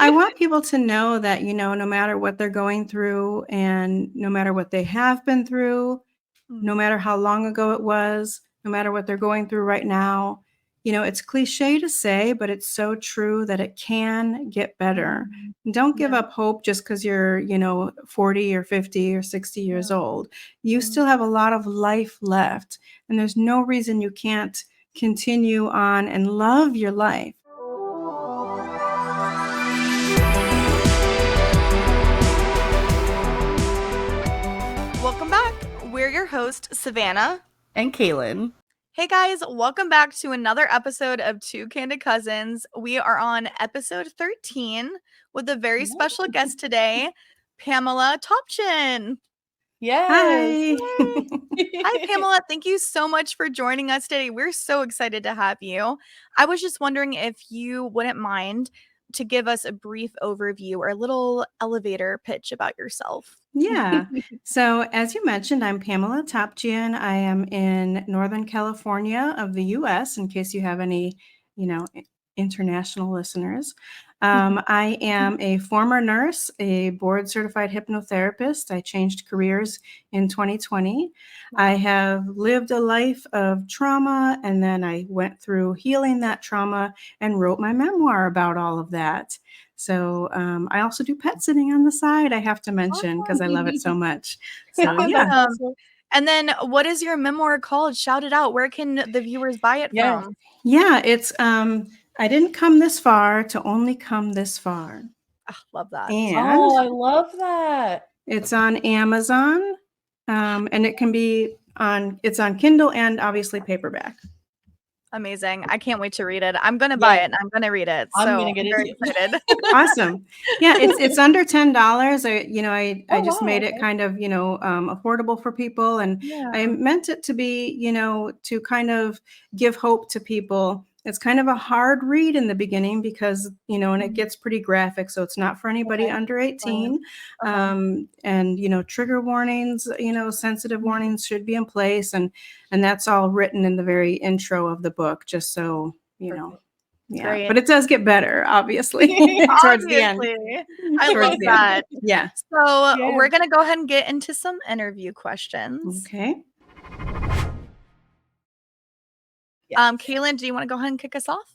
I want people to know that, no matter what they're going through and no matter what they have been through, no matter how long ago it was, no matter what they're going through right now, it's cliche to say, but it's so true that it can get better. Don't give up hope just because you're, 40 or 50 or 60 years old. You still have a lot of life left, and there's no reason you can't continue on and love your life. Welcome back. We're your hosts, Savannah and Kaylin. Hey guys, welcome back to another episode of Two Candid Cousins. We are on episode 13 with a very special guest today, Pamela Topjian. Yes. Hi. Hi, Pamela. Thank you so much for joining us today. We're so excited to have you. I was just wondering if you wouldn't mind to give us a brief overview or a little elevator pitch about yourself. Yeah. So as you mentioned, I'm Pamela Topjian. I am in Northern California of the U.S., in case you have any, international listeners. I am a former nurse, a board certified hypnotherapist. I changed careers in 2020. I have lived a life of trauma, and then I went through healing that trauma and wrote my memoir about all of that. So I also do pet sitting on the side, I have to mention, because I love it so much. So yeah. And then what is your memoir called? Shout it out. Where can the viewers buy it from? Yeah, it's I didn't come this far to only come this far. Love that. And I love that. It's on Amazon. And it can be it's on Kindle and obviously paperback. Amazing. I can't wait to read it. I'm going to buy it and I'm going to read it. I'm going to get very excited. Awesome. Yeah, it's under $10. I just made it kind of, affordable for people. And I meant it to be, to kind of give hope to people. It's kind of a hard read in the beginning because, and it gets pretty graphic. So it's not for anybody under 18. And, trigger warnings, sensitive warnings should be in place. And that's all written in the very intro of the book, just so, Yeah, Great. But it does get better, obviously, towards the end. I love that. Yeah. So we're going to go ahead and get into some interview questions. Okay. Kaylin, do you want to go ahead and kick us off?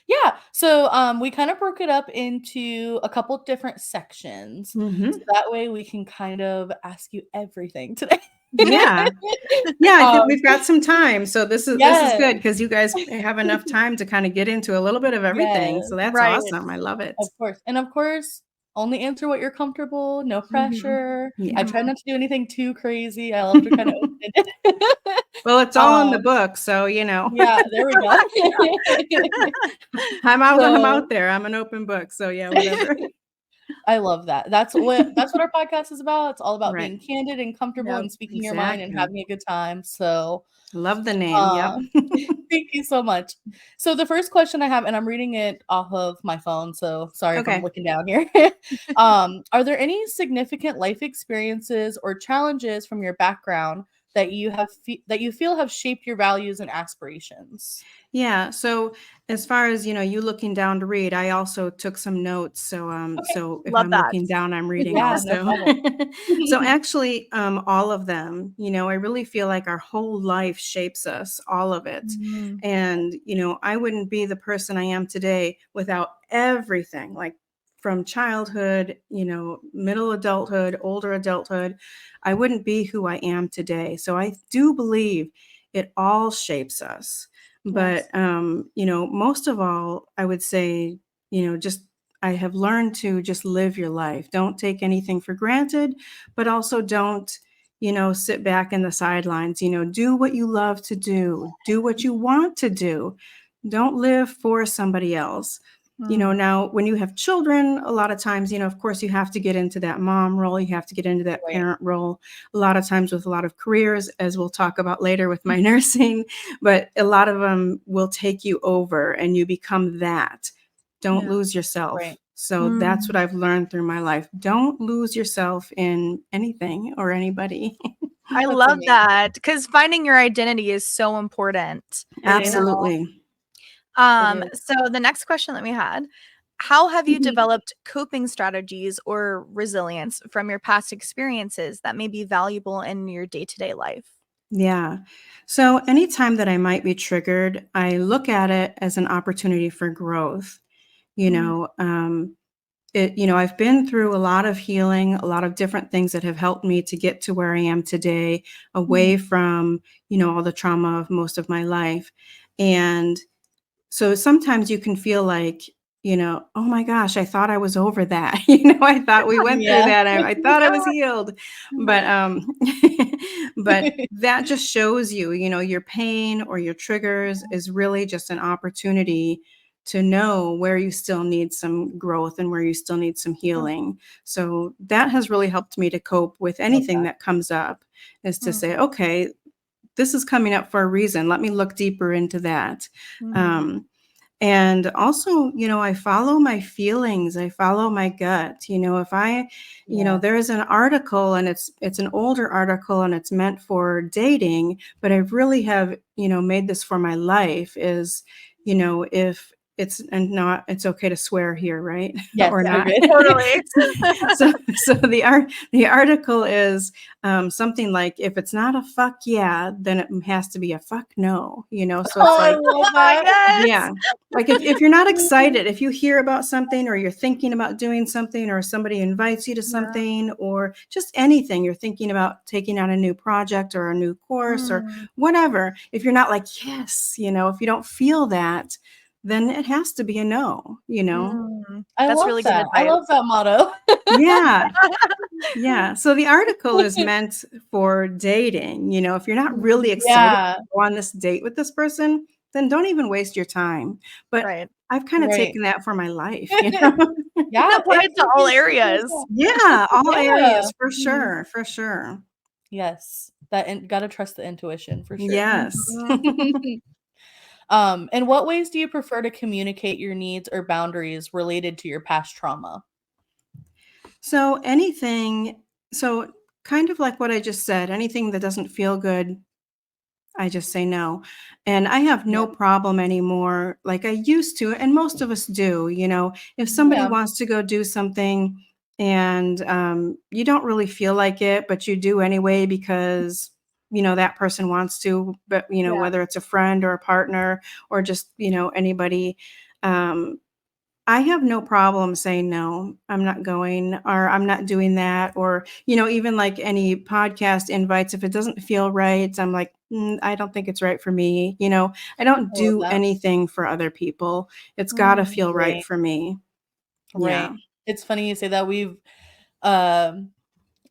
Yeah. So we kind of broke it up into a couple different sections. So that way we can kind of ask you everything today. Yeah. I think we've got some time. So this is good because you guys have enough time to kind of get into a little bit of everything. So that's awesome. I love it. Of course, only answer what you're comfortable, no pressure. I try not to do anything too crazy. I love to kind of open it. Well, it's all in the book, so Yeah, there we go. I'm out there. I'm an open book. So yeah, whatever. I love that. That's what our podcast is about. It's all about being candid and comfortable and speaking your mind and having a good time. So love the name. Thank you so much. So the first question I have, and I'm reading it off of my phone, so sorry if I'm looking down here. Are there any significant life experiences or challenges from your background that you feel have shaped your values and aspirations? Yeah. So as far as, you looking down to read, I also took some notes. So, so if I'm looking down, I'm reading also. So actually, all of them, I really feel like our whole life shapes us, all of it. And, I wouldn't be the person I am today without everything, like from childhood, middle adulthood, older adulthood. I wouldn't be who I am today. So I do believe it all shapes us. But, most of all, I would say, just I have learned to just live your life. Don't take anything for granted, but also don't, sit back in the sidelines, do what you love to do what you want to do. Don't live for somebody else. Now when you have children, a lot of times, of course you have to get into that mom role. You have to get into that parent role. A lot of times with a lot of careers, as we'll talk about later with my nursing, but a lot of them will take you over and you become that. Don't lose yourself. So that's what I've learned through my life. Don't lose yourself in anything or anybody. I love that because finding your identity is so important. Absolutely. So the next question that we had, how have you developed coping strategies or resilience from your past experiences that may be valuable in your day-to-day life? Yeah. So anytime that I might be triggered, I look at it as an opportunity for growth. You Mm, know, I've been through a lot of healing, a lot of different things that have helped me to get to where I am today, away from, all the trauma of most of my life. And so sometimes you can feel like, oh my gosh, I thought I was over that. I thought we went through Yeah. that. I thought I was healed. But mhm, but that just shows you, your pain or your triggers is really just an opportunity to know where you still need some growth and where you still need some healing. So that has really helped me to cope with Love anything that. that comes up, is to mm, say, okay, this is coming up for a reason. Let me look deeper into that. mhm. Um, and also, I follow my feelings. I follow my gut. If I, Yeah. there's an article and it's an older article and it's meant for dating, but I really have, made this for my life is, if it's okay to swear here, right? Yes, Or you're not. good. Totally. So the article is something like, if it's not a fuck yeah, then it has to be a fuck no. So it's Oh, I like, love that. Yes. yeah. Like if you're not excited, if you hear about something or you're thinking about doing something or somebody invites you to Yeah. something or just anything, you're thinking about taking on a new project or a new course or Mm, whatever. If you're not like, yes, if you don't feel that, then it has to be a no. I that's love really good that. I advice. love that motto. Yeah. Yeah. So the article is meant for dating. If you're not really Mhm. excited Yeah, to go on this date with this person, then don't even waste your time. But Right. I've kind of right. taken that for my life. You can Yeah, apply it it to can all be super areas. cool. Yeah, all Yeah. areas for Mhm. sure, for sure. Yes, that and gotta trust the intuition for sure. Yes. Mhm. In what ways do you prefer to communicate your needs or boundaries related to your past trauma? So kind of like what I just said, anything that doesn't feel good, I just say no. And I have Yeah. no problem anymore like I used to, and most of us do. If somebody Yeah. wants to go do something and you don't really feel like it, but you do anyway because that person wants to, but Yeah. whether it's a friend or a partner or just anybody, um, I have no problem saying, "No, I'm not going," or "I'm not doing that," or, even like any podcast invites, if it doesn't feel right, I'm like, I don't think it's right for me." I don't I love do that. anything for other people. It's gotta Mm. feel right Right, for me. Yeah. right. It's funny you say that. Um,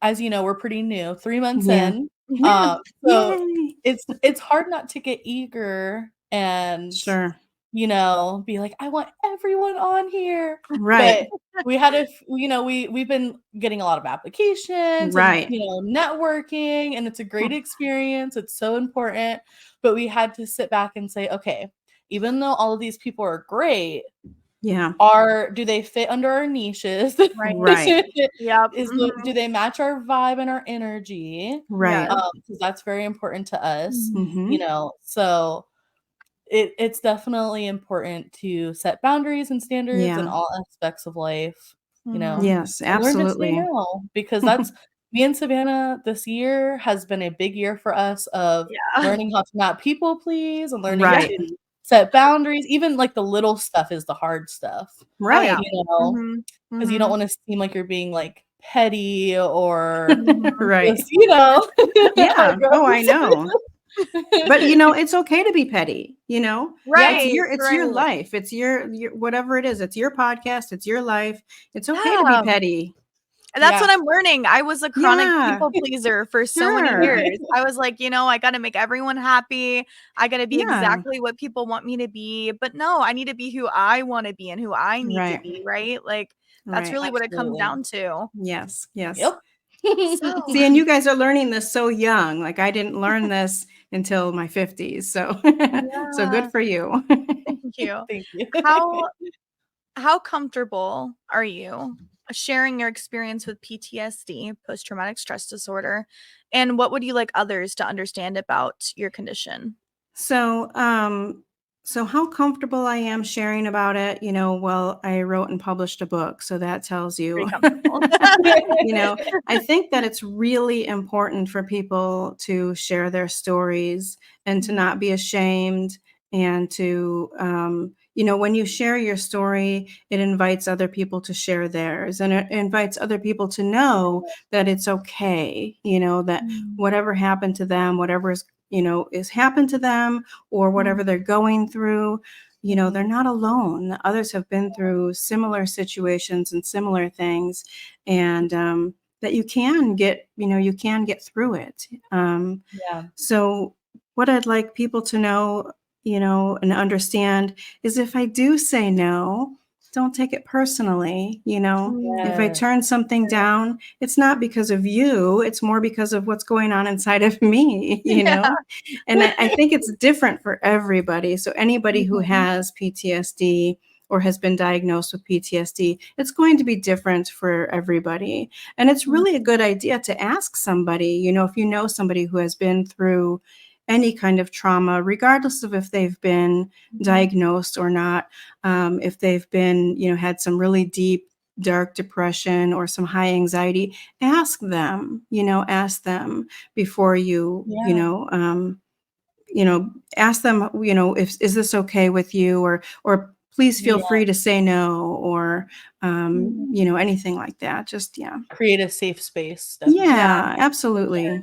as you know, we're pretty new, 3 months Yeah. in. Yeah. So Yay. it's hard not to get eager and, Sure. be like, "I want everyone on here." Right. But we had a f we've been getting a lot of applications and, Right. networking, and it's a great experience, it's so important, but we had to sit back and say, "Okay, even though all of these people are great, Yeah. do they fit under our niches? Right. Right. Yep. Do they match our vibe and our energy?" Right. 'Cause that's very important to us, Mhm. Mhm. so it's definitely important to set boundaries and standards in Yeah. all aspects of life, Mhm. Yes, and learn to say absolutely. no, because that's me and Savannah this year has been a big year for us of Yeah. learning how to not people please and learning Yeah. Right. to set boundaries, even, like, the little stuff is the hard stuff, Oh, yeah. Right. Mhm. 'cause you don't Mhm. wanna seem like you're being, like, petty or Mhm. Right. just, how Yeah. it Oh, I goes. know. But, it's okay to be petty. It's Yes. Right. your Right. life. It's your whatever it is. It's your podcast. It's your life. It's okay to be Yeah. petty. And that's Yeah. what I'm learning. I was a chronic Yeah. people pleaser for so many Sure. years. I was like, I gotta make everyone happy. I gotta be Yeah. exactly what people want me to be. But no, I need to be who I want to be and who I need to Right. be, right? Like that's Right. really what it comes Absolutely. down to. Yes. Yes. Yep. So See, and you guys are learning this so young. Like I didn't learn this until my 50s. So so good yeah, for you. thank you. Thank you. How how comfortable are you sharing your experience with PTSD, post traumatic stress disorder? And what would you like others to understand about your condition? So, So how comfortable I am sharing about it, well, I wrote and published a book, so that tells Pretty you. comfortable. I think that it's really important for people to share their stories and to not be ashamed, and to, when you share your story, it invites other people to share theirs, and it invites other people to know that it's okay, that Mm. whatever happened to them, whatever is happened to them, or whatever they're going through, they're not alone. Others have been through similar situations and similar things, and that you can get through it. Yeah. So what I'd like people to know, and understand, is if I do say no, don't take it personally. If I Yeah. turn something down, it's not because of you, it's more because of what's going on inside of me, Yeah. And I think it's different for everybody. So anybody who Mhm. has PTSD or has been diagnosed with PTSD, it's going to be different for everybody. And it's Mhm. really a good idea to ask somebody, if you know somebody who has been through any kind of trauma, regardless of if they've been Mhm. diagnosed or not, if they've been, had some really deep, dark depression or some high anxiety, ask them before Yeah. ask them, if is this okay with you, or please feel Yeah. free to say no, or Mhm. anything like that. Just Create a safe space, definitely. Yeah. yeah, absolutely. Yeah.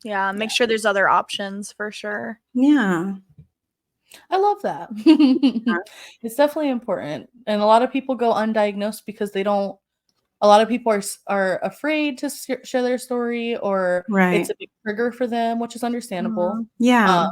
Yeah. Make sure there's other options for sure. Yeah. I love that. It's definitely important. And a lot of people go undiagnosed because they don't a lot of people are afraid to share their story, or it's Right. a big trigger for them, which is understandable. Mhm. Um,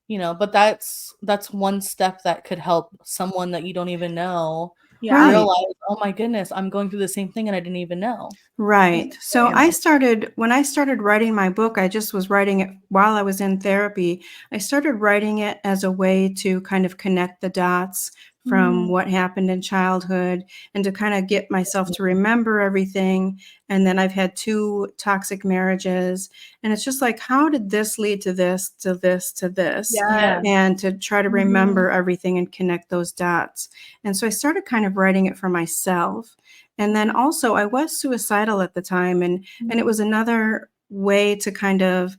Yeah. but that's one step that could help someone that you don't even know Yeah. Right. realize, "Oh my goodness, I'm going through the same thing and I didn't even know." That's Right. So very important. when I started writing my book, I just was writing it while I was in therapy. I started writing it as a way to kind of connect the dots from Mm. what happened in childhood, and to kind of get myself to remember everything. And then I've had 2 toxic marriages, and it's just like, how did this lead to this, to this, to this? Yeah. Yes. And to try to Mhm. remember everything and connect those dots. And so I started kind of writing it for myself. And then also I was suicidal at the time, and it Mhm. was another way to kind of,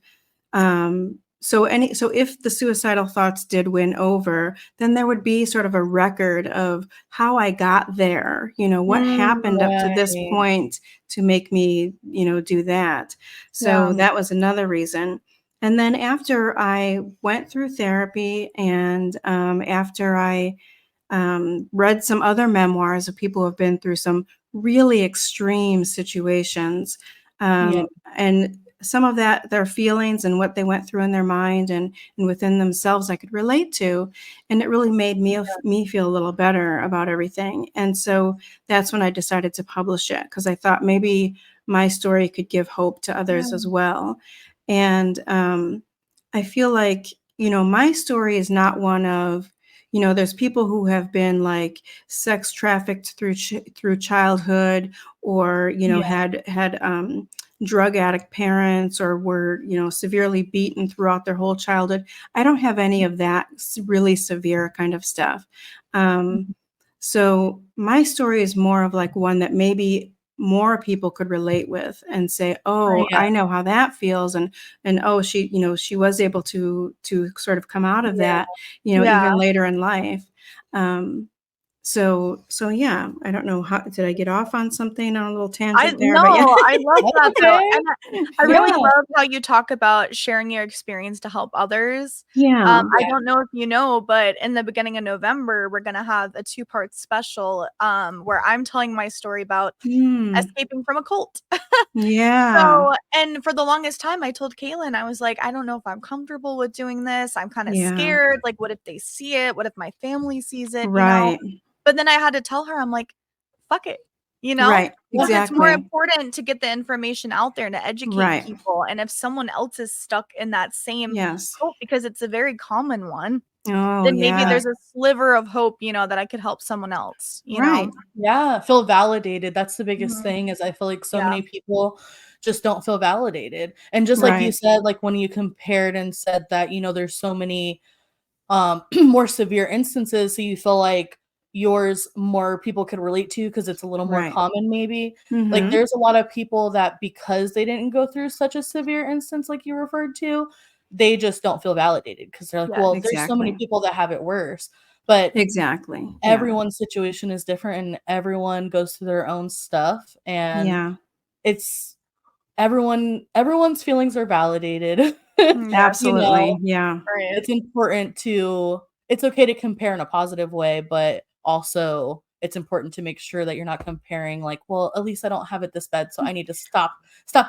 so if the suicidal thoughts did win over, then there would be sort of a record of how I got there, what Mm. happened up to this Right. point to make me, do that. Yeah. So that was another reason. And then after I went through therapy, and after I read some other memoirs of people who have been through some really extreme situations, Yeah. and some of that, their feelings and what they went through in their mind, and within themselves, I could relate to, and it really made me feel a little better about everything. And so that's when I decided to publish it, because I thought maybe my story could give hope to others as Yeah. well. And I feel like, my story is not one of, there's people who have been like sex trafficked through childhood, or Yeah. had drug addict parents, or were severely beaten throughout their whole childhood. I don't have any of that really severe kind of stuff. Um, Mhm. so my story is more of like one that maybe more people could relate with and say, "Oh, Yeah. I know how that feels," and oh, she was able to sort of come out of Yeah. that, Yeah. even later in life. Um, so yeah, I don't know, how did I get off on something, on a little I tangent there, no, but yeah. I love That's that though, okay. and I really Yeah. love how you talk about sharing your experience to help others. Yeah. I Yeah. don't know if you know, but in the beginning of November, we're gonna have a two-part special, where I'm telling my story about Mm. escaping from a cult. Yeah. So and for the longest time, I told Kaylin, I was like, "I don't know if I'm comfortable with doing this. I'm kinda Yeah. scared, like, what if they see it? What if my family sees it?" Right. But then I had to tell her, I'm like, "Fuck it," you know? Right. Because it's more Exactly. important to get the information out there and to educate Right. people, and if someone else is stuck in that same Yes. hope, because it's a very common one, Oh, then maybe yeah. there's a sliver of hope, that I could help someone else. Right. Yeah, feel validated. That's the biggest Mhm. thing, is I feel like so Yeah. many people just don't feel validated. And just like you Right. said, like when you compared and said that, there's so many more severe instances, so you feel like yours more people could relate to because it's a little more Right. common maybe. Like, Mhm. there's a lot of people that because they didn't go through such a severe instance like you referred to, they just don't feel validated because 'cause they're like, Yes. "Well, there's so many Exactly. people that have it worse." But Exactly. Yeah. everyone's situation is different and everyone goes through their own stuff, and Yeah. it's everyone's feelings are validated. Yes. You know? Absolutely. Yeah. Right. It's important to it's okay to compare in a positive way, but also it's important to make sure that you're not comparing like, "Well, at least I don't have it this bad, so I need to stop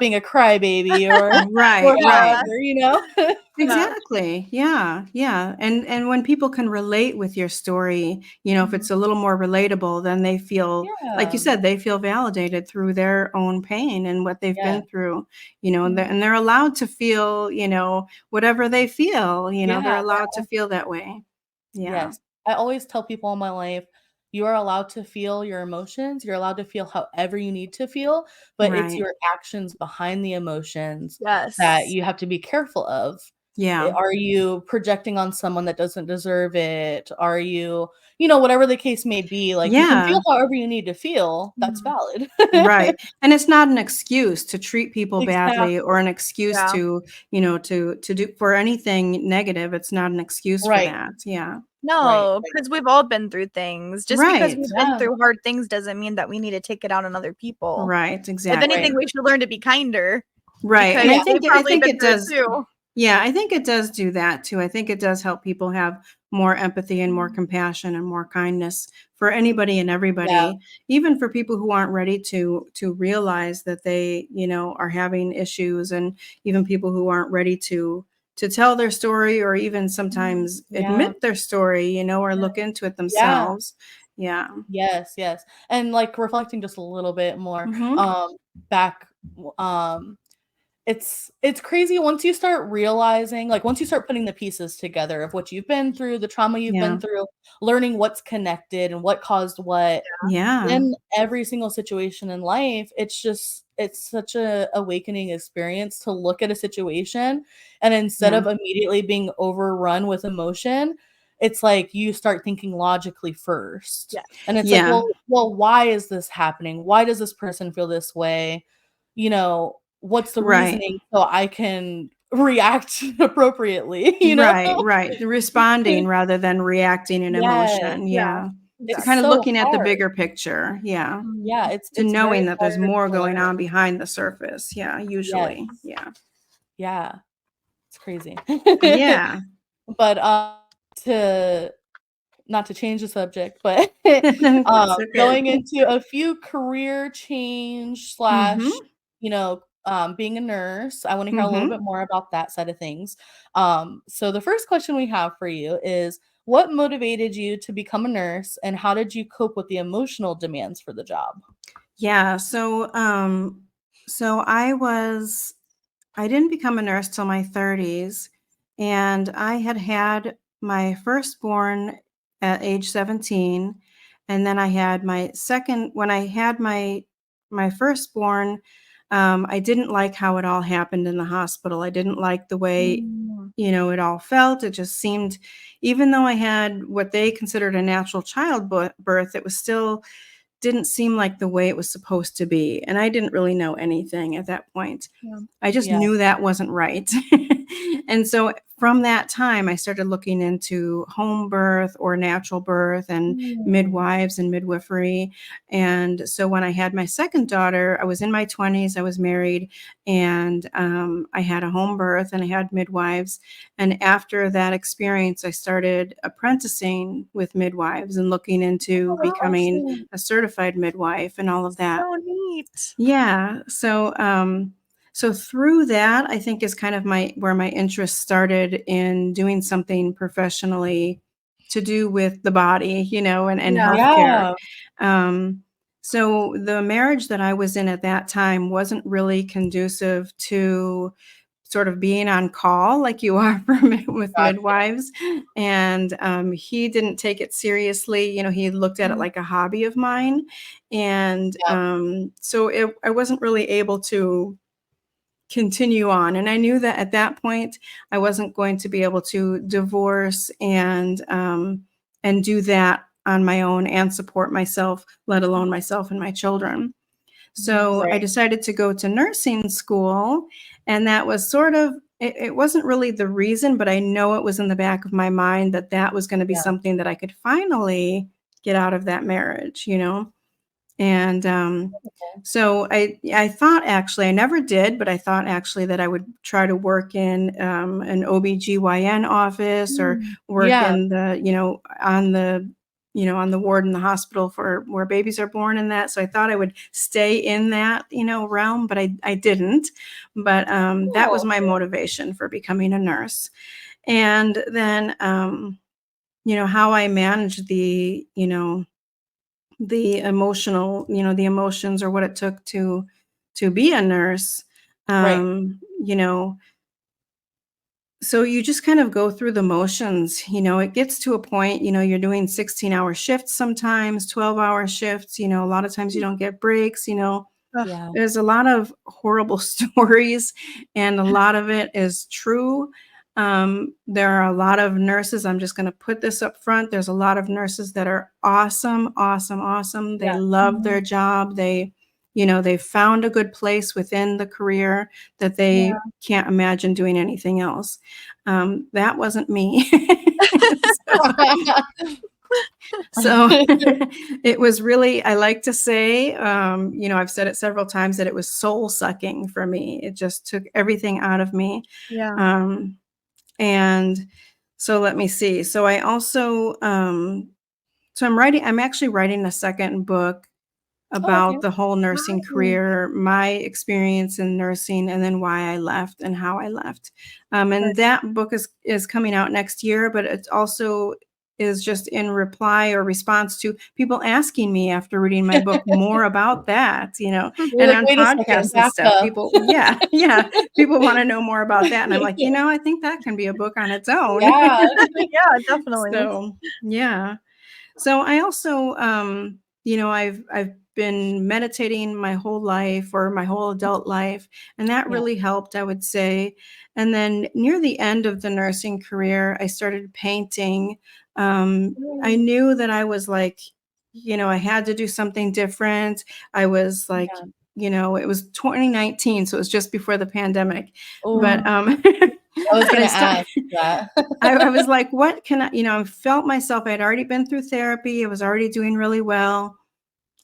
being a crybaby," or Right, right. however, you know? Yeah. Exactly. Yeah, yeah. And when people can relate with your story, if Mhm. it's a little more relatable, then they feel, like you Yeah. said, they feel validated through their own pain and what they've Yeah. been through, and Mhm. they're allowed to feel, whatever they feel, they're Yeah. allowed to feel that way. Yeah. Yes. I always tell people in my life, you are allowed to feel your emotions. You're allowed to feel however you need to feel, but it's Right. your actions behind the emotions that Yes. you have to be careful of. Yeah. Are you projecting on someone that doesn't deserve it? Are you, whatever the case may be, like you can Yeah. feel however you need to feel. That's Mhm. valid. Right, and it's not an excuse to treat people badly Exactly. or an excuse Yeah. to, to do for anything negative, it's not an excuse for Right. that, yeah. Right. No, Right. because 'cause we've all been through things. Just because Right, we've been Yeah. through hard things doesn't mean that we need to take it out on other people. right, If anything, Right. exactly. we should learn to be kinder Right, and because Yeah. they've I probably think been it through it does. too. Yeah, I think it does do that too. I think it does help people have more empathy and more Mhm. compassion and more kindness for Mhm. anybody and Yeah. everybody, even for people who aren't ready to realize that they, are having issues, and even people who aren't ready to tell their story or even Mhm. sometimes Yeah. admit their story, or Yeah. look into it Yeah. themselves. Yeah. Yes, yes. And, like, reflecting just a little bit more, Mhm. back, it's crazy once you start realizing like, once you start putting the pieces together of what you've been through, the trauma you've been Yeah. through, learning what's connected and what caused what, Yeah. then every single situation in life, it's such a awakening experience to look at a situation, and instead Yeah. of immediately being overrun with emotion, it's like you start thinking logically first. Yes. And it's like, Yeah. "Well, why is this happening? Why does this person feel this way?" What's the Right. reasoning so I can react appropriately, you know? Right, right. Responding rather than reacting in Yes. emotion, Yeah. yeah. To It's kinda Exactly. so looking at the hard. bigger picture, yeah. Yeah, Mhm. To it's very knowing that there's hard more to going learn. on behind the surface, yeah, Yes. usually, yeah. Yeah, it's crazy. Yeah. But, to not to change the subject, but, That's okay. going into a few career change Mhm, slash, being a nurse, I wanna hear a little mhm. bit more about that side of things. So the first question we have for you is, what motivated you to become a nurse, and how did you cope with the emotional demands for the job? Yeah, so I didn't become a nurse till my 30s, and I had had my firstborn at age 17, and then I had my second when I had my firstborn, I didn't like how it all happened in the hospital. I didn't like the way, Mm. it all felt. It just seemed, even though I had what they considered a natural birth, it was still didn't seem like the way it was supposed to be, and I didn't really know anything at that point. Yeah. I just Yeah. knew that wasn't right. And so from that time, I started looking into home birth or natural birth and Mm. midwives and midwifery. And so when I had my second daughter, I was in my 20s, I was married, and I had a home birth and I had midwives. And after that experience, I started apprenticing with midwives and looking into Oh, that's becoming awesome. a certified midwife and all of that. So neat. Yeah. So through that, I think is kind of where my interest started in doing something professionally to do with the body, and Yeah. healthcare. Yeah. Um, so the marriage that I was in at that time wasn't really conducive to sort of being on call like you are with Gotcha. midwives. And he didn't take it seriously. He looked at it Mhm. like a hobby of mine. And Yeah. so I wasn't really able to continue on. And I knew that at that point, I wasn't going to be able to divorce and do that on my own and support myself, let alone myself and my children. So I decided to go to nursing school, and that was sort of, it wasn't really the reason, but I know it was in the back of my mind that that was going to be something that I could finally get out of that marriage, you know? And so I thought, actually, I never did, but I thought actually that I would try to work in an OBGYN office or work in the, on the ward in the hospital for where babies are born and that. So I thought I would stay in that, realm, but I didn't. But that was my motivation for becoming a nurse. And then, how I managed the emotional, the emotions or what it took to be a nurse. You know, so you just kind of go through the motions, it gets to a point, you're doing 16-hour shifts sometimes, 12-hour shifts, a lot of times you don't get breaks, there's a lot of horrible stories and a lot of it is true. There are a lot of nurses, I'm just going to put this up front. There's a lot of nurses that are awesome, awesome, awesome. They love their job. They found a good place within the career that they can't imagine doing anything else. That wasn't me. So it was really, I like to say, I've said it several times that it was soul sucking for me. It just took everything out of me. And so let me see. So I also, I'm actually writing a second book about the whole nursing career, my experience in nursing, and then why I left and how I left. And that book is coming out next year, but it also is just in reply or response to people asking me after reading my book more about that, and on podcasts and stuff. People, people want to know more about that. And I'm like, I think that can be a book on its own. Yeah, definitely. So, yeah. So I also, I've been meditating my whole life or my whole adult life, and that really helped, I would say. And then near the end of the nursing career, I started painting. I knew that I was like, I had to do something different. I was like, it was 2019, so it was just before the pandemic. But I was going to ask that. I was like, what can I, I felt myself, I had already been through therapy. I was already doing really well.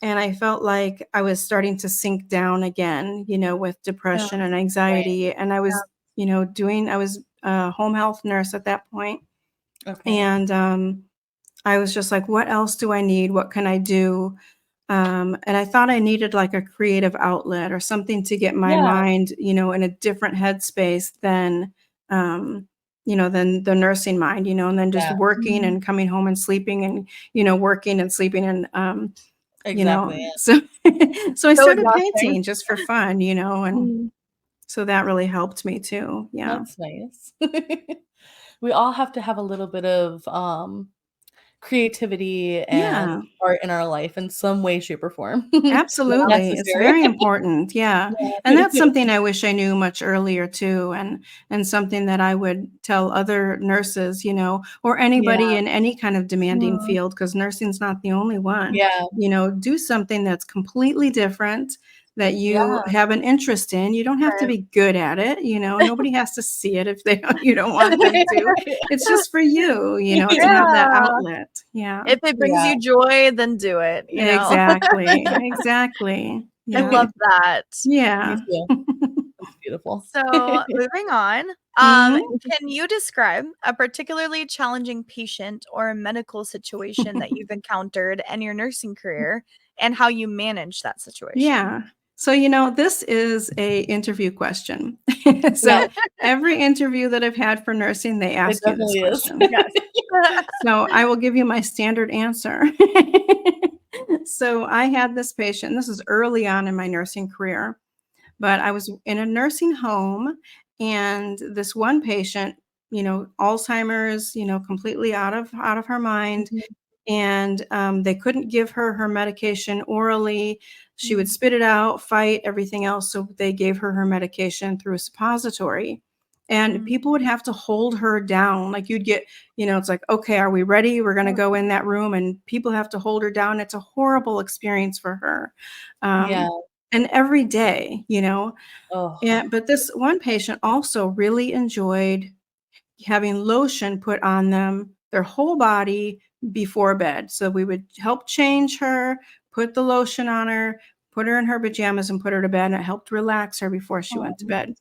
And I felt like I was starting to sink down again, with depression and anxiety. And I was, I was a home health nurse at that point. And I was just like, what else do I need? What can I do? And I thought I needed like a creative outlet or something to get my mind, in a different headspace than than the nursing mind, and then just working and coming home and sleeping and, working and sleeping and, so, so I started painting just for fun, and so that really helped me too. Yeah. That's nice. We all have to have a little bit of, creativity and art in our life in some way, shape, or form. Absolutely. It's very important. Yeah. And that's something I wish I knew much earlier too. And something that I would tell other nurses, or anybody in any kind of demanding field, because nursing's not the only one. Do something that's completely different that you have an interest in. You don't have to be good at it. Nobody has to see it if you don't want them to. It's just for you, to have that outlet. Yeah. If it brings you joy, then do it. Exactly. Exactly. I love that. Yeah. That's beautiful. So moving on, can you describe a particularly challenging patient or a medical situation that you've encountered in your nursing career and how you manage that situation? Yeah. So, this is a interview question. So every interview that I've had for nursing, they ask you this question. So I will give you my standard answer. So I had this patient, this is early on in my nursing career, but I was in a nursing home and this one patient, Alzheimer's, completely out of her mind. And they couldn't give her medication orally. She would spit it out, fight, everything else. So they gave her medication through a suppository. And people would have to hold her down. Like you'd get, it's like, okay, are we ready? We're going to go in that room, and people have to hold her down. It's a horrible experience for her. And every day, but this one patient also really enjoyed having lotion put on them, their whole body before bed. So we would help change her, put the lotion on her, put her in her pajamas and put her to bed. And it helped relax her before she went to bed.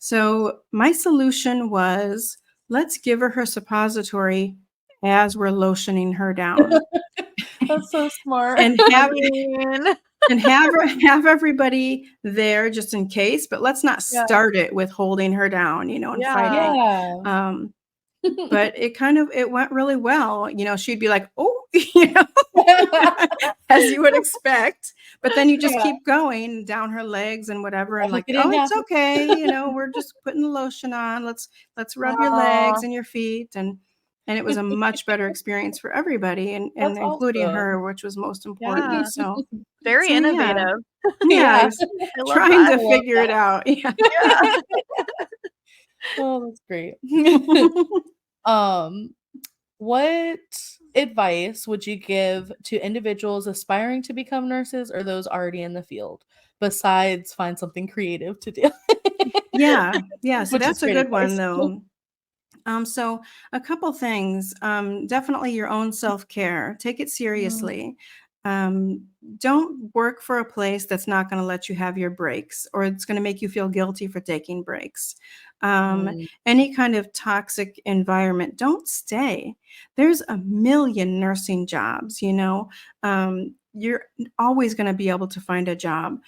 So my solution was, let's give her suppository as we're lotioning her down. That's so smart. And have everybody there just in case, but let's not start it with holding her down, and fighting. But it went really well. She'd be like, oh, as you would expect, but then you just keep going down her legs and whatever. And like, oh, it's okay. We're just putting the lotion on. Let's rub your legs and your feet. And it was a much better experience for everybody, and including her, which was most important. So very innovative. Yeah. I was trying to figure it out. Yeah. Oh, that's great. What advice would you give to individuals aspiring to become nurses or those already in the field, besides find something creative to do? Yeah. So that's a good one, though. So a couple things. Definitely your own self-care. Take it seriously. Don't work for a place that's not going to let you have your breaks, or it's going to make you feel guilty for taking breaks. Any kind of toxic environment, don't stay. There's a million nursing jobs, you're always going to be able to find a job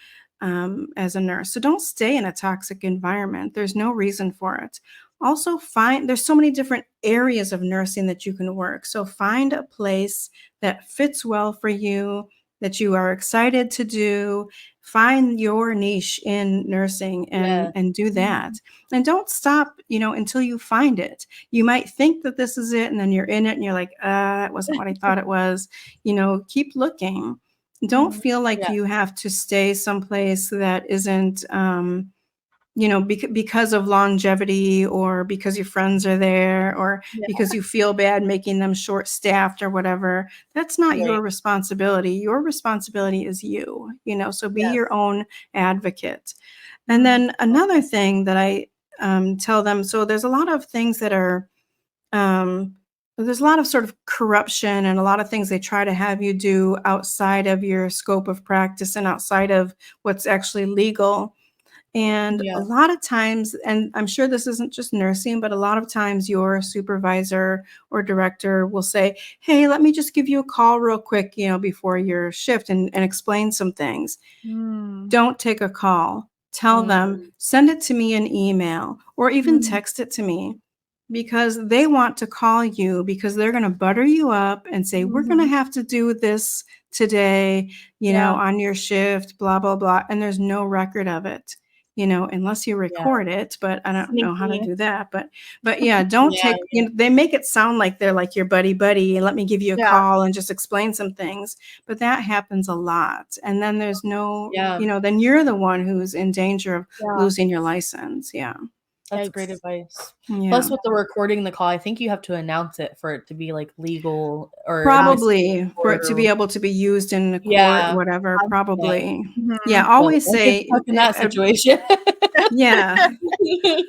as a nurse. So don't stay in a toxic environment. There's no reason for it. Also, there's so many different areas of nursing that you can work. So find a place that fits well for you, that you are excited to do. Find your niche in nursing and do that. And don't stop, until you find it. You might think that this is it, and then you're in it and you're like, that wasn't what I thought it was. Keep looking. Don't feel like you have to stay someplace that isn't, because of longevity, or because your friends are there, or because you feel bad making them short-staffed or whatever. That's not your responsibility. Your responsibility is you, so be your own advocate. And then another thing that I tell them, so there's a lot of things that are, there's a lot of sort of corruption and a lot of things they try to have you do outside of your scope of practice and outside of what's actually legal. And a lot of times, and I'm sure this isn't just nursing, but a lot of times your supervisor or director will say, hey, let me just give you a call real quick, before your shift and explain some things. Don't take a call. Tell them, send it to me in email, or even text it to me, because they want to call you because they're going to butter you up and say, we're going to have to do this today, on your shift, blah, blah, blah. And there's no record of it. Unless you record it, but I don't know how to do that. But don't take, they make it sound like they're like your buddy, and let me give you a call and just explain some things. But that happens a lot. And then there's no, then you're the one who's in danger of losing your license. Yeah. That's great advice. Plus, with the recording the call, I think you have to announce it for it to be like legal, or probably for it to be able to be used in a court, whatever. Probably, always say in that situation.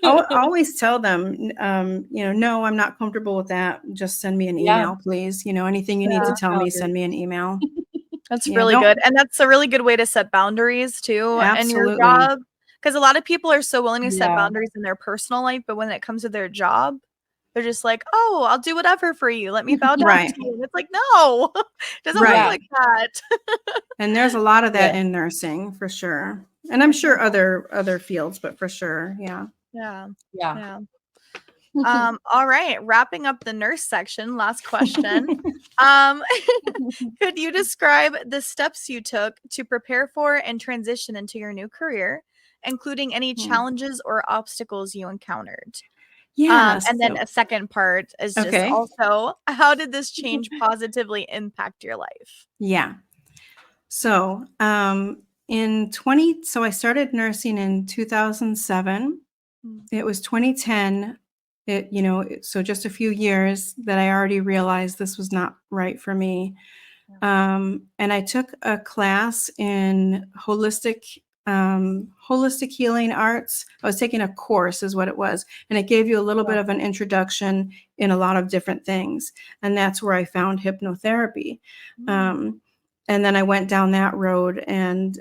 Always tell them, no, I'm not comfortable with that. Just send me an email, please. Anything you need to tell me, send me an email. That's really good, and that's a really good way to set boundaries too in your job. Because a lot of people are so willing to set boundaries in their personal life, but when it comes to their job, they're just like, oh, I'll do whatever for you. Let me bow down to you. And it's like, no, it doesn't work like that. And there's a lot of that in nursing, for sure. And I'm sure other fields, but for sure. Yeah. All right. Wrapping up the nurse section. Last question. Could you describe the steps you took to prepare for and transition into your new career, including any challenges or obstacles you encountered? And then a second part is just also, how did this change positively impact your life? Yeah. So so I started nursing in 2007. It was 2010. So just a few years that I already realized this was not right for me. And I took a class in holistic healing arts. I was taking a course is what it was. And it gave you a little bit of an introduction in a lot of different things. And that's where I found hypnotherapy. And then I went down that road and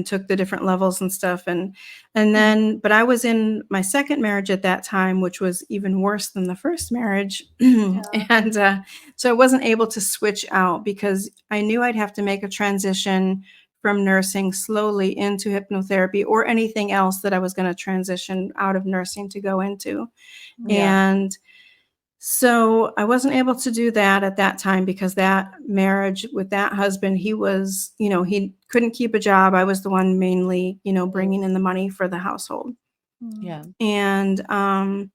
took the different levels and stuff. And then, but I was in my second marriage at that time, which was even worse than the first marriage. And so I wasn't able to switch out because I knew I'd have to make a transition from nursing slowly into hypnotherapy or anything else that I was going to transition out of nursing to go into. And so I wasn't able to do that at that time because that marriage with that husband, he was, he couldn't keep a job. I was the one mainly, bringing in the money for the household. And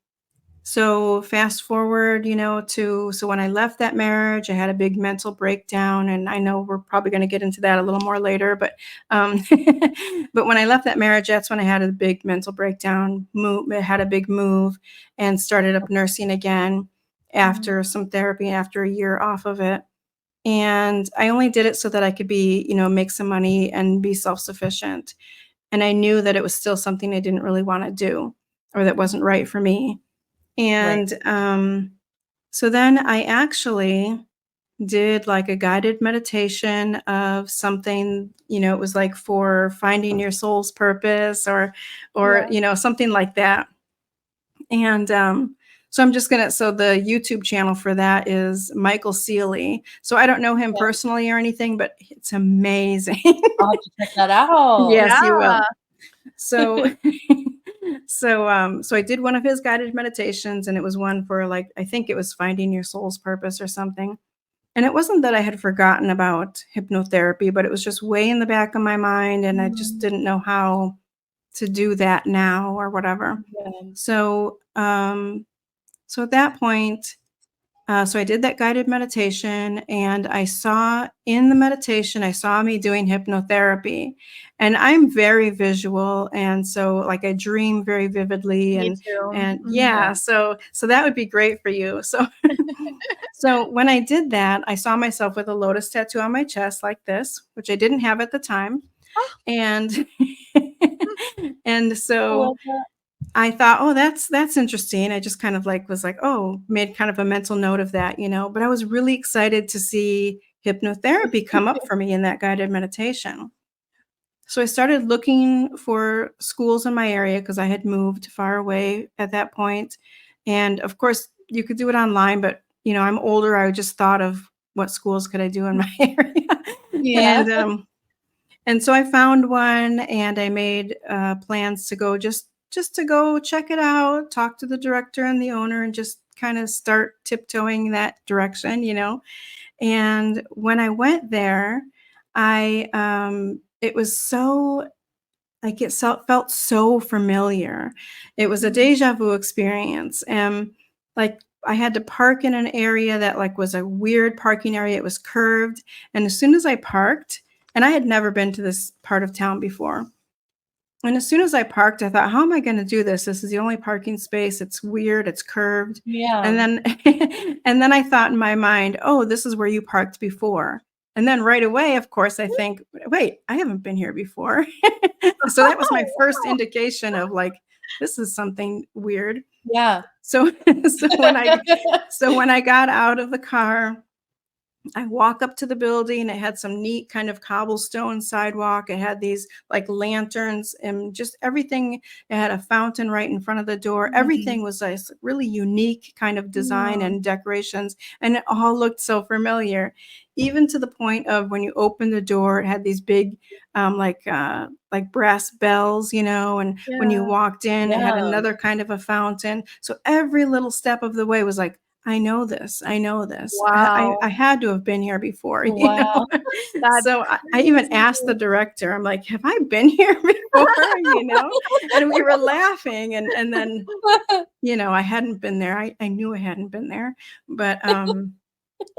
so fast forward, so when I left that marriage, I had a big mental breakdown, and I know we're probably going to get into that a little more later, but but when I left that marriage, that's when I had a big mental breakdown, had a big move, and started up nursing again after some therapy, after a year off of it. And I only did it so that I could be, make some money and be self-sufficient. And I knew that it was still something I didn't really want to do or that wasn't right for me. And so then I actually did like a guided meditation of something, it was like for finding your soul's purpose or something like that. And so I'm just so the YouTube channel for that is Michael Seeley. So I don't know him personally or anything, but it's amazing. I'll have to check that out. Yes, you will. So so I did one of his guided meditations, and it was one for I think it was finding your soul's purpose or something. And it wasn't that I had forgotten about hypnotherapy, but it was just way in the back of my mind, and I just didn't know how to do that now or whatever. So so at that point, so I did that guided meditation, and I saw in the meditation, I saw me doing hypnotherapy, and I'm very visual. And so I dream very vividly and so that would be great for you. So, so when I did that, I saw myself with a lotus tattoo on my chest like this, which I didn't have at the time. And, and so I thought, oh, that's interesting. I just kind of was made kind of a mental note of that, but I was really excited to see hypnotherapy come up for me in that guided meditation. So I started looking for schools in my area because I had moved far away at that point. And of course you could do it online, but I'm older. I just thought of what schools could I do in my area. And so I found one, and I made plans to go just to go check it out, talk to the director and the owner, and just kind of start tiptoeing that direction, And when I went there, it was so it felt so familiar. It was a deja vu experience. And I had to park in an area that was a weird parking area. It was curved. And as soon as I parked, and I had never been to this part of town before. And as soon as I parked, I thought, how am I going to do this? This is the only parking space. It's weird. It's curved. And then, and then I thought in my mind, oh, this is where you parked before. And then right away, of course, I think, wait, I haven't been here before. So that was my first indication of this is something weird. So when I got out of the car, I walk up to the building. It had some neat kind of cobblestone sidewalk. It had these lanterns and just everything. It had a fountain right in front of the door. Everything was a really unique kind of design and decorations. And it all looked so familiar, even to the point of when you open the door, it had these big brass bells, and when you walked in, it had another kind of a fountain. So every little step of the way was I know this. Wow. I had to have been here before. So I even asked the director, I'm like, have I been here before? And we were laughing. And then, I hadn't been there. I knew I hadn't been there. But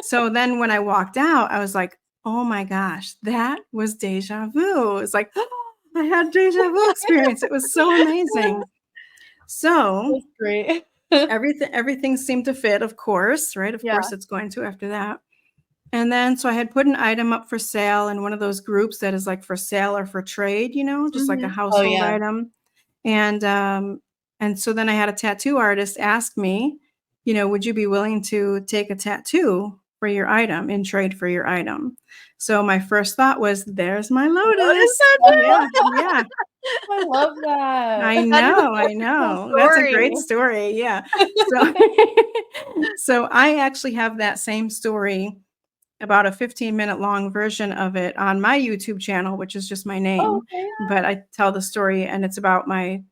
so then when I walked out, I was like, oh my gosh, that was deja vu. It's like, I had deja vu experience. It was so amazing. So That's great. everything seemed to fit, of course, right? Of course it's going to after that. And then, so I had put an item up for sale in one of those groups that is like for sale or for trade, just like a household item. And so then I had a tattoo artist ask me, would you be willing to take a tattoo for your item in trade for your item? So my first thought was, there's my lotus. Yeah. I love that. I know. That's a great story. Yeah. So I actually have that same story, about a 15-minute long version of it, on my YouTube channel, which is just my name. But I tell the story, and it's about I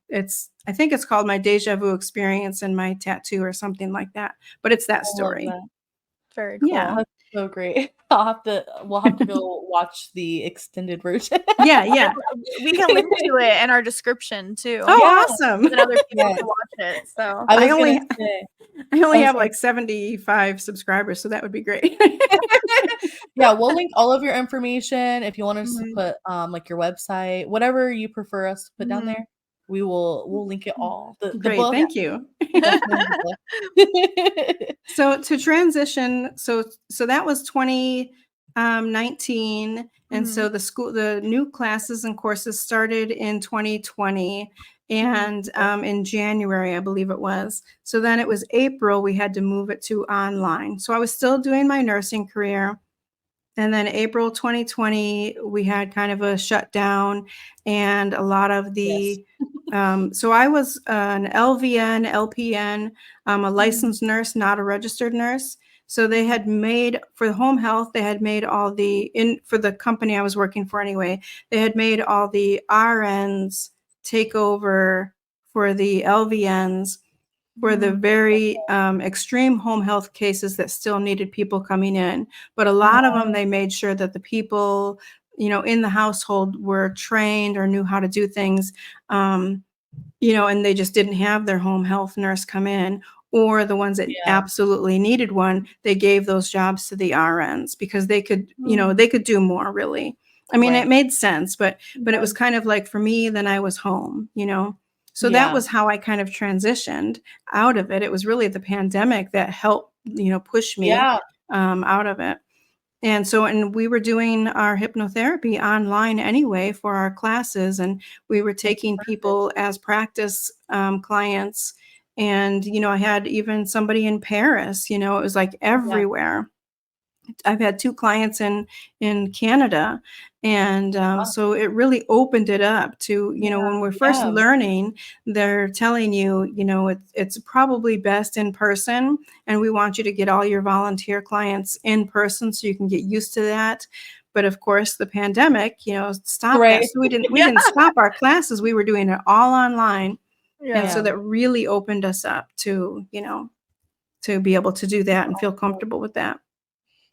think it's called My Deja Vu Experience and My Tattoo or something like that. But it's that story. That. Very cool. Yeah. That's so great. We'll have to go watch the extended version. Yeah. We can link to it in our description too. Oh, awesome. And other people can watch it. So I only have like 75 subscribers, so that would be great. Yeah, we'll link all of your information. If you want us to put like your website, whatever you prefer us to put down there, we'll link it all. Great, thank you. So to transition, so that was 2019, and so the new classes and courses started in 2020, and in January, I believe it was. So then it was April, we had to move it to online. So I was still doing my nursing career. And then April 2020, we had kind of a shutdown, and a lot of the, so I was an LVN, LPN, a licensed nurse, not a registered nurse. So they had made, for home health, they had made all for the company I was working for anyway, they had made all the RNs take over for the LVNs for the very extreme home health cases that still needed people coming in. But a lot of them, they made sure that the people, in the household were trained or knew how to do things, and they just didn't have their home health nurse come in, or the ones that absolutely needed one, they gave those jobs to the RNs because they could, they could do more, really. I mean, it made sense, but it was kind of like, for me, then I was home, So that was how I kind of transitioned out of it. It was really the pandemic that helped, push me out of it. And so, and we were doing our hypnotherapy online anyway for our classes, and we were taking people as practice clients. And, I had even somebody in Paris, it was like everywhere. I've had 2 clients in Canada. And so it really opened it up to, when we're first learning, they're telling you, it's probably best in person. And we want you to get all your volunteer clients in person so you can get used to that. But of course, the pandemic, stopped that. So we didn't stop our classes. We were doing it all online. And so that really opened us up to, to be able to do that and feel comfortable with that.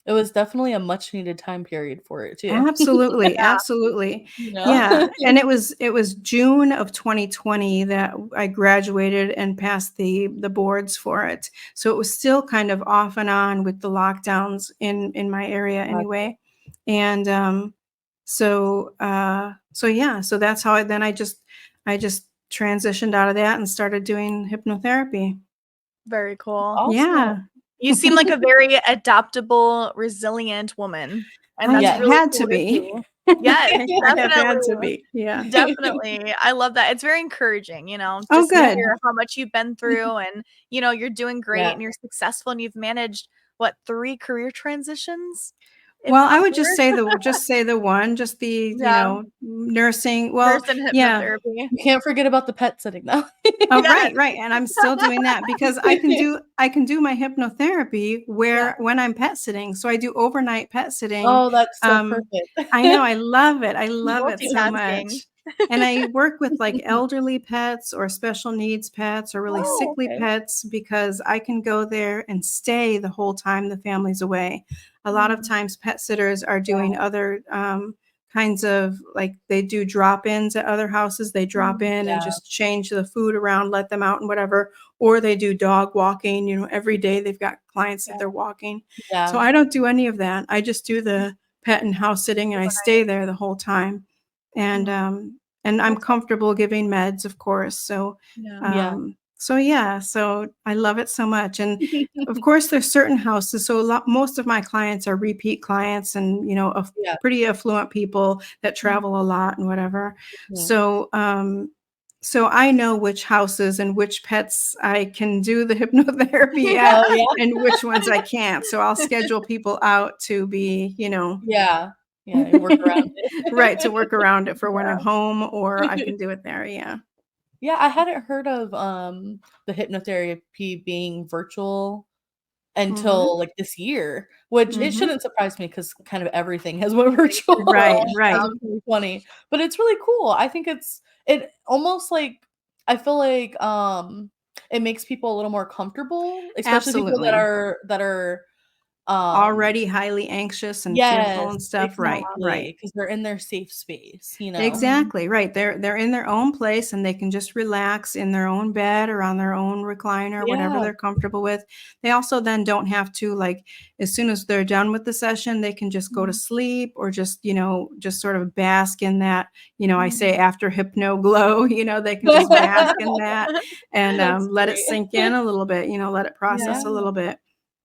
It was definitely a much needed time period for it too. Absolutely. Absolutely. Yeah. And it was June of 2020 that I graduated and passed the boards for it. So it was still kind of off and on with the lockdowns in my area anyway. And so that's how I just transitioned out of that and started doing hypnotherapy. Very cool. Awesome. Yeah. You seem like a very adaptable, resilient woman. And that's really had cool to be. Yes, definitely. I had to be. Yeah. Definitely. I love that. It's very encouraging, just to hear how much you've been through, and you're doing great and you're successful, and you've managed 3 career transitions? Well, I would just say the one, just the, nursing. Well, Nurse and hypnotherapy. You can't forget about the pet sitting though. Oh, right. And I'm still doing that because I can do my hypnotherapy when I'm pet sitting. So I do overnight pet sitting. Oh, that's so perfect. I know. I love it. I love it so much. And I work with like elderly pets or special needs pets or really sickly pets, because I can go there and stay the whole time the family's away. A lot of times pet sitters are doing other kinds of, like, they do drop-ins at other houses. They drop in and just change the food around, let them out and whatever. Or they do dog walking, every day they've got clients that they're walking. So I don't do any of that. I just do the pet and house sitting, and I stay there the whole time. And I'm comfortable giving meds, of course. So, Yeah. so I love it so much. And of course, there's certain houses. So most of my clients are repeat clients, and Yeah. pretty affluent people that travel a lot and whatever. So, so I know which houses and which pets I can do the hypnotherapy at, Oh, yeah. and which ones I can't. So I'll schedule people out to be, Yeah. Yeah, you work around it. right, to work around it for when I'm Yeah. home, or I can do it there. Yeah. Yeah, I hadn't heard of the hypnotherapy being virtual Mhm. until like this year, which it Mhm. shouldn't surprise me because kind of everything has went virtual Right, as right. of 2020. But it's really cool. I think it almost like I feel like it makes people a little more comfortable, especially people that Absolutely. are um Already highly anxious and fearful yes, and stuff. Right, exactly, right. because they're in their safe space, you know? Exactly, right. They're in their own place, and they can just relax in their own bed or on their own recliner, whatever Yeah. they're comfortable with. They also then don't have to, like, as soon as they're done with the session, they can just go to sleep, or just sort of bask in that, I say after hypno glow, they can just bask in that, and That's let it great. sink in a little bit, let it process Yeah. a little bit.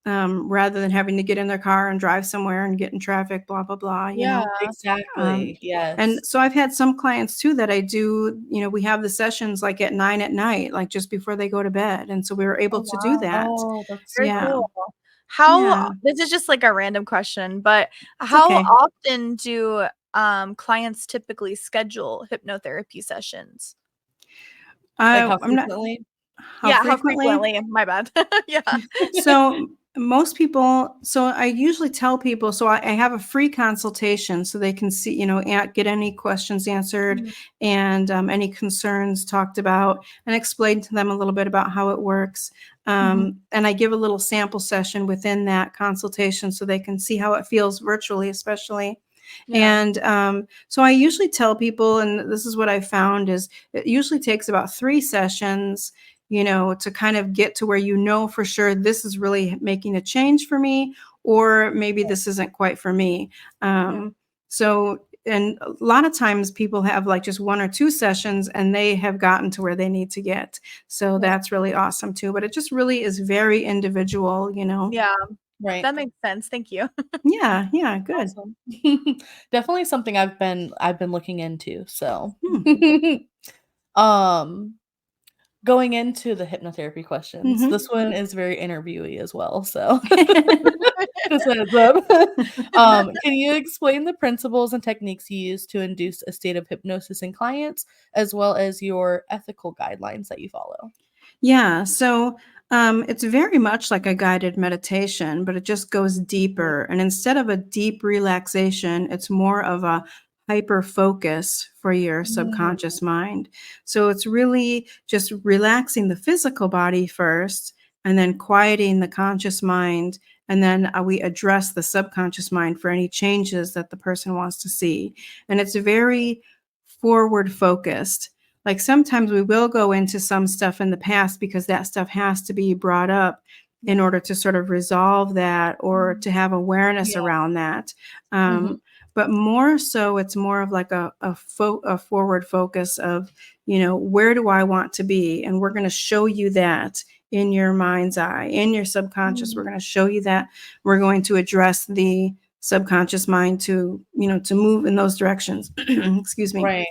Rather than having to get in their car and drive somewhere and get in traffic, blah, blah, blah. Yeah. Um, Exactly, and yes. so I've had some clients too that I do, we have the sessions like at 9 at night, like just before they go to bed. And so we were Oh, able to do wow. that. Oh, that's so Very Yeah. cool. cool. How Yeah. this is just like a random question, but It's how okay. often do, clients typically schedule hypnotherapy sessions? Like, how I'm not frequently? how Yeah, how frequently? frequently? My bad. Yeah. So most people, so I usually tell people, so I have a free consultation so they can see, get any questions answered, Mhm. and any concerns talked about, and explain to them a little bit about how it works. And I give a little sample session within that consultation so they can see how it feels virtually, especially. Yeah. And so I usually tell people, and this is what I found, is it usually takes about 3 sessions, to kind of get to where for sure this is really making a change for me, or maybe this isn't quite for me. Yeah. So, and a lot of times people have like just 1 or 2 sessions and they have gotten to where they need to get. So Yeah. that's really awesome too. But it just really is very individual. Yeah. Right. That makes sense. Thank you. Yeah, yeah, good. Awesome. Definitely something I've been looking into, so Hmm. um, going into the hypnotherapy questions, Mhm. this one is very interviewee as well, so just a heads up. Can you explain the principles and techniques you use to induce a state of hypnosis in clients, as well as your ethical guidelines that you follow? Yeah, so it's very much like a guided meditation, but it just goes deeper. And instead of a deep relaxation, it's more of a hyper focus for your Mm, subconscious mind. So it's really just relaxing the physical body first, and then quieting the conscious mind. And then we address the subconscious mind for any changes that the person wants to see. And it's very forward focused. Like sometimes we will go into some stuff in the past because that stuff has to be brought up in Yeah. order to sort of resolve that, or to have awareness yeah. around that. Mhm. But more so, it's more of like a forward focus of, where do I want to be? And we're going to show you that in your mind's eye, in your subconscious. We're Mm, going to show you that. We're going to address the subconscious mind to move in those directions. Excuse me. right.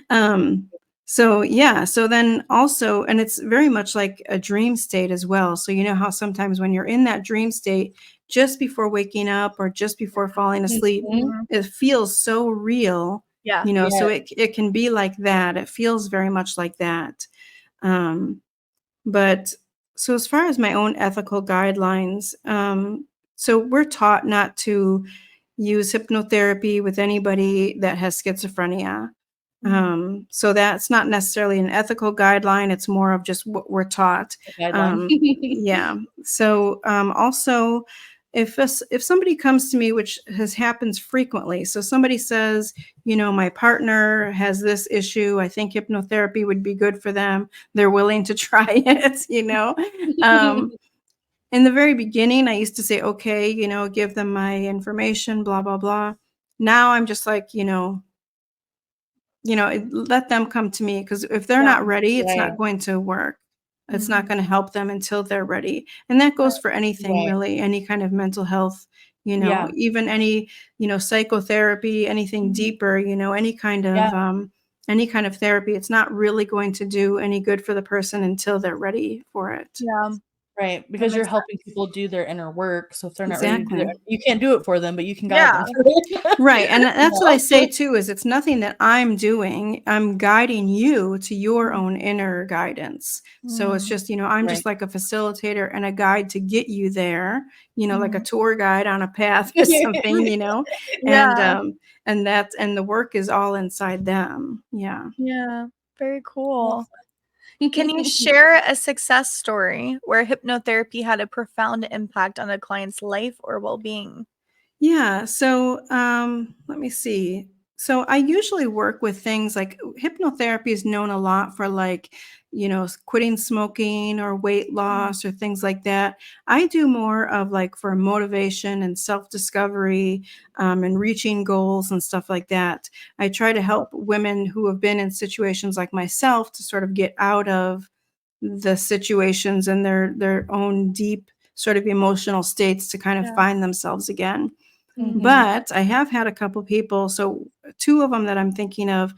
um, so yeah, so then also, and it's very much like a dream state as well. So you know how sometimes when you're in that dream state, just before waking up or just before falling asleep, Mhm. Mhm. it feels so real, Yeah. so Yeah. it can be like that. It feels very much like that. Um, but so as far as my own ethical guidelines, so we're taught not to use hypnotherapy with anybody that has schizophrenia. Mhm. So that's not necessarily an ethical guideline. It's more of just what we're taught. A guideline. Yeah. So also, if somebody comes to me, which happens frequently, so somebody says, my partner has this issue. I think hypnotherapy would be good for them. They're willing to try it. Um, in the very beginning, I used to say, okay, you know, give them my information, blah, blah, blah. Now I'm just like, let them come to me, because if they're Yeah. not ready, it's Right. not going to work. It's not Mhm. going to help them until they're ready. And that Right. goes for anything, Right. really, any kind of mental health, Yeah. even any, psychotherapy, anything Mhm. deeper, Yeah. any kind of therapy. It's not really going to do any good for the person until they're ready for it. Yeah. Right, That because you're makes helping sense. people do their inner work, so if they're not ready to do Exactly. it, you can't do it for them, but you can guide them Yeah. through it. Right, and You that's what I know? say too, is it's nothing that I'm doing. I'm guiding you to your Mhm. own inner guidance. So it's Mm. just, I'm Right. just like a facilitator and a guide to get you there, like a Mhm. tour guide on a path or something, and Yeah. and the work is all inside them. Yeah. Yeah. Very Love cool. Can you that. share a success story where hypnotherapy had a profound impact on a client's life or well-being? Yeah. So let me see. So I usually work with things like hypnotherapy is known a lot for, like, quitting smoking or weight Mhm. loss or things like that. I do more of, like, for motivation and self-discovery, and reaching goals and stuff like that. I try to help women who have been in situations like myself to sort of get out of the situations and their own deep sort of emotional states to kind of Yeah. find themselves again. Mhm. But I have had a couple people, so 2 of them that I'm thinking of,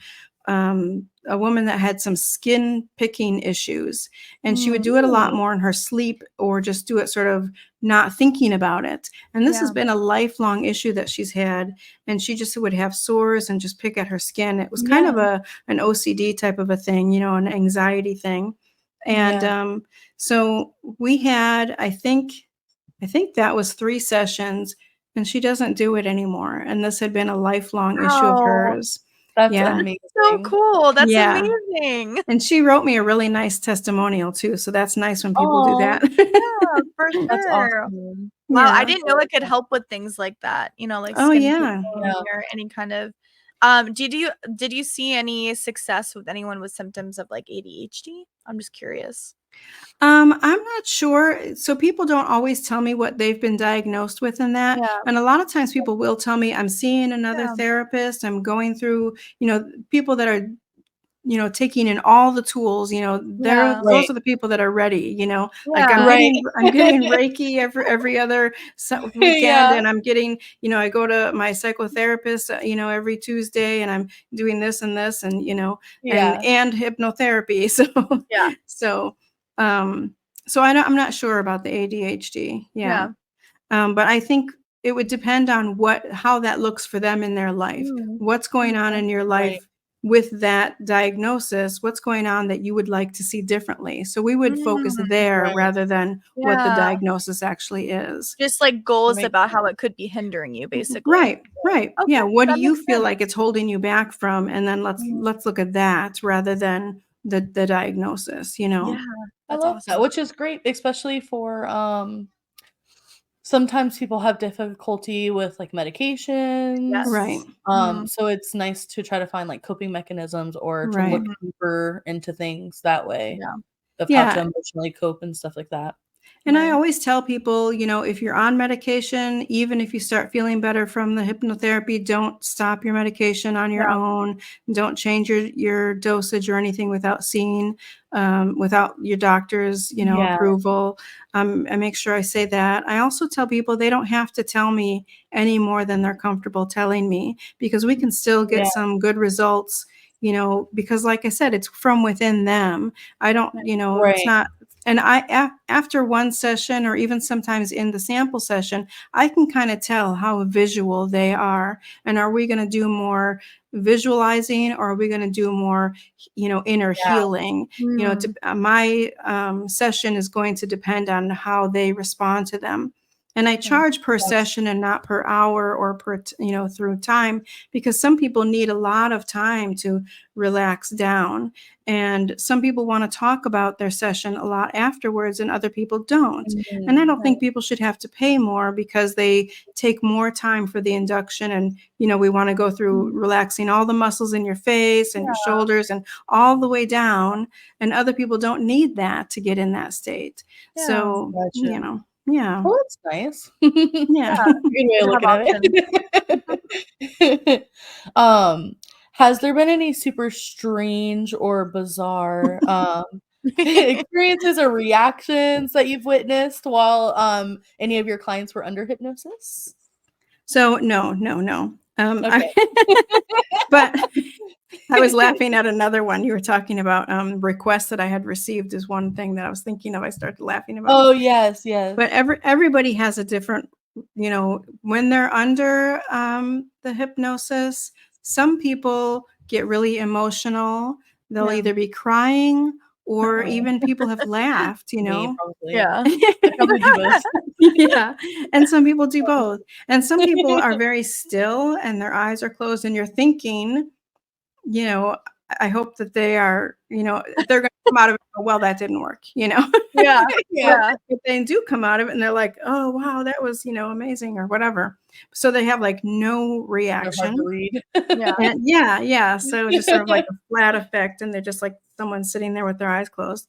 a woman that had some skin picking issues, and she would Mm. do it a lot Ooh. more in her sleep or just do it sort of not thinking about it, and this has Yeah. been a lifelong issue that she's had, and she just would have sores and just pick at her skin. It was kind Yeah. of an OCD type of a thing, an anxiety thing, and, Yeah. so we had, I think that was 3 sessions, and she doesn't do it anymore, and this had been a lifelong issue of Wow. hers. That's Yeah, That's so amazing. cool. That's yeah, amazing. and she wrote me a really nice testimonial too, so that's nice when people do Oh, that. Yeah, for that's sure. awesome. Wow, I Yeah. didn't know it could help with things like that, like Oh, skin yeah. picking Yeah. or any kind of did you see any success with anyone with symptoms of like ADHD? I'm just curious. I'm not sure. So people don't always tell me what they've been diagnosed with in that, Yeah. and a lot of times people will tell me, "I'm seeing another Yeah. therapist, I'm going through," people that are taking in all the tools, Yeah. those Right. are the people that are ready, like Yeah. Right. I'm getting Reiki every other weekend, Yeah. and I'm getting, I go to my psychotherapist, every Tuesday, and I'm doing this and this, and and Yeah. hypnotherapy. So Yeah. so um I'm not sure about the ADHD. Yeah. Yeah. But I think it would depend on how that looks for them in their life. Mm. What's going on Okay. in your Right. life with that diagnosis? What's going on that you would like to see differently? So we would focus Mm. there Right. rather than what the Yeah. diagnosis actually is. Just like That goals makes about sense. how it could be hindering you, basically. Right, right. Okay, Yeah, what do that you makes feel sense. like it's holding you back from? And then let's Mm. let's look at that rather than the diagnosis, Yeah, I that's love that, awesome. which is great, especially for, sometimes people have difficulty with, like, Right, Yes. medications, Mhm. so it's nice to try to find, like, coping mechanisms or to right. look Mhm. deeper into things that way Yeah. of how to Yeah. emotionally cope and stuff like that. And I Right. always tell people, if you're on medication, even if you start feeling better from the hypnotherapy, don't stop your medication on your Yeah. own. Don't change your dosage or anything without your doctor's, Yeah, approval. I make sure I say that. I also tell people they don't have to tell me any more than they're comfortable telling me, because we can still get yeah, some good results, because like I said, it's from within them. I don't, Right. it's right, not. And after one session or even sometimes in the sample session, I can kind of tell how visual they are. And are we going to do more visualizing, or are we going to do more, inner yeah, healing? Mm. My session is going to depend on how they respond to them. And I Yeah. charge per that's session and not per hour or through time, because some people need a lot of time to relax down. And some people want to talk about their session a lot afterwards, and other people don't. And I don't Right. think people should have to pay more because they take more time for the induction. And, we want to go through Mhm. relaxing all the muscles in your face and your Yeah. shoulders and all the way down. And other people don't need that to get in that state. Yeah. So, gotcha. Yeah. Oh, that's nice. Yeah. Good way of looking at it. Has there been any super strange or bizarre experiences or reactions that you've witnessed while any of your clients were under hypnosis? So no. Okay. But I was laughing at another one. You were talking about requests that I had received is one thing that I was thinking of. I started laughing about. Oh, yes. But everybody has a different, when they're under the hypnosis, some people get really emotional. They'll either be crying or even people have laughed, Me, probably. Yeah. I probably do both. Yeah. And some people do both. And some people are very still and their eyes are closed and you're thinking, I hope that they are, they're going to come out of it. Well, that didn't work, Yeah. But they do come out of it and they're like, oh, wow, that was, amazing or whatever. So they have like no They're reaction. hard to read. Yeah. And yeah. So just sort of like a flat effect. And they're just like someone sitting there with their eyes closed.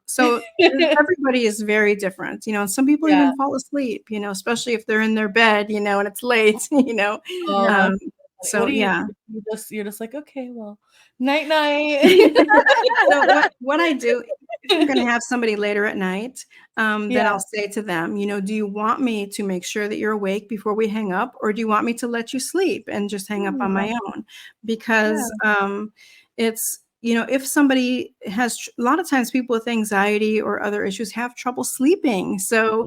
So everybody is very different, and some people even fall asleep, especially if they're in their bed, and it's late, Oh, so what do yeah. you're just like, okay, well, night. So what I do, if I'm going to have somebody later at night, then I'll say to them, do you want me to make sure that you're awake before we hang up, or do you want me to let you sleep and just hang up on my own? Because it's, if somebody has, a lot of times people with anxiety or other issues have trouble sleeping. So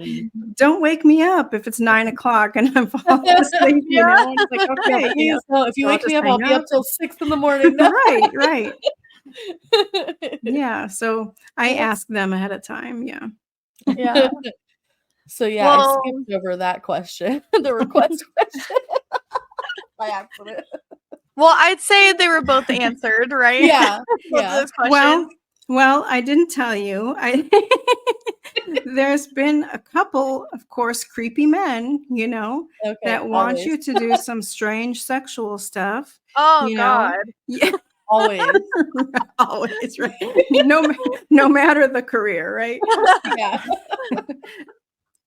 don't wake me up if it's 9 o'clock and I'm falling asleep, It's like, okay. So if you wake me up, I'll be up till 6 in the morning. Right. Yeah. So I ask them ahead of time. Yeah. Yeah. So I skipped over that question, the request question by accident. Well, I'd say they were both answered, right? Yeah. Both of those questions. Well, I didn't tell you. There's been a couple, of course, creepy men, that want you to do some strange sexual stuff. Oh, God. Yeah. Always. Always, right? No matter the career, right? Yeah.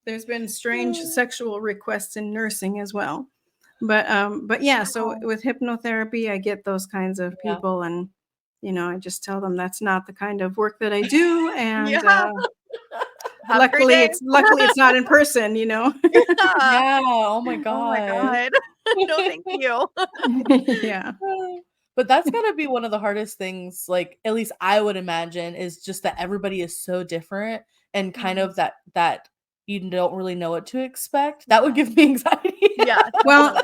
There's been strange sexual requests in nursing as well. But yeah, so with hypnotherapy, I get those kinds of people and I just tell them that's not the kind of work that I do. And luckily it's not in person, Yeah. Oh my God. Oh my God. No, thank you. Yeah. But that's gotta be one of the hardest things, like, at least I would imagine, is just that everybody is so different and kind of that you don't really know what to expect. That would give me anxiety. Yeah. Well,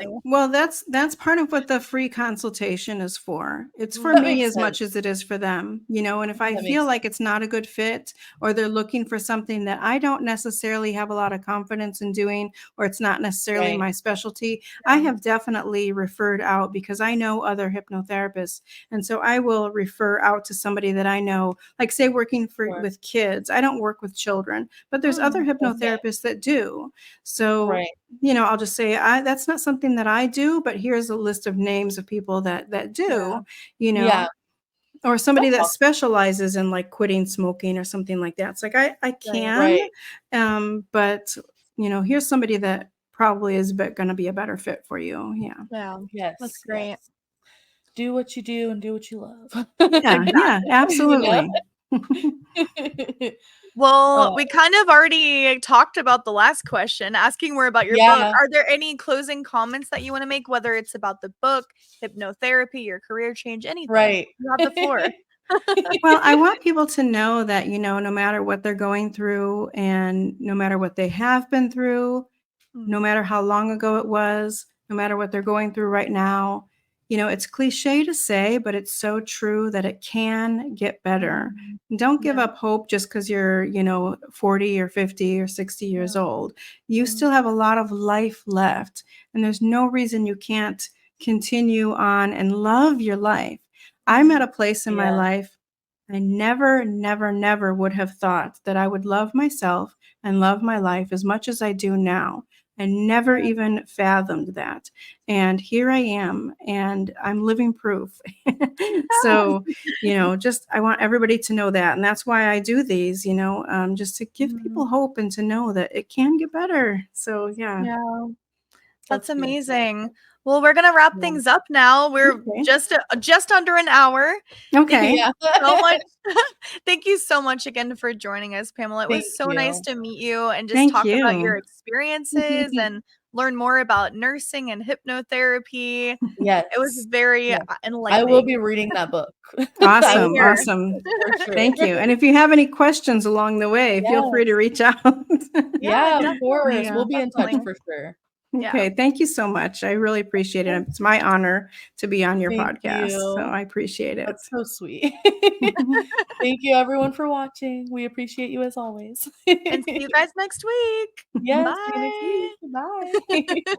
that's part of what the free consultation is for. It's for me as much as it is for them, and if I feel like it's not a good fit or they're looking for something that I don't necessarily have a lot of confidence in doing, or it's not necessarily my specialty, I have definitely referred out because I know other hypnotherapists. And so I will refer out to somebody that I know, like say working with kids. I don't work with children, but there's other hypnotherapists that do. So, I'll just say, that's not something that I do, but here's a list of names of people that do, or somebody that specializes in like quitting smoking or something like that. It's like, I can, but here's somebody that probably is going to be a better fit for you. Yeah. Yes. That's great. Yes. Do what you do and do what you love. Yeah, absolutely. Well, we kind of already talked about the last question, asking more about your book. Are there any closing comments that you want to make, whether it's about the book, hypnotherapy, your career change, anything? Right. You have the floor. Well, I want people to know that, no matter what they're going through and no matter what they have been through, no matter how long ago it was, no matter what they're going through right now, it's cliche to say, but it's so true that it can get better. Don't give up hope just because you're, 40 or 50 or 60 years old. You still have a lot of life left, and there's no reason you can't continue on and love your life. I'm at a place in my life I never, never, never would have thought that I would love myself and love my life as much as I do now. I never even fathomed that. And here I am, and I'm living proof. So, just I want everybody to know that. And that's why I do these, just to give people hope and to know that it can get better. So, yeah. Yeah. That's amazing. Well, we're gonna wrap things up now. We're just under an hour. Okay. So much. Thank you so much again for joining us, Pamela. It was so nice to meet you and just talk about your experiences and learn more about nursing and hypnotherapy. Yes. It was very enlightening. I will be reading that book. Awesome. Awesome. For sure. Thank you. And if you have any questions along the way, feel free to reach out. Yeah, of course. We'll be in touch for sure. Okay. Thank you so much. I really appreciate it. It's my honor to be on your Thank podcast. you. So I appreciate it. That's so sweet. Thank you everyone for watching. We appreciate you as always. And see you guys next week. Yes, Bye. see you next week. Bye.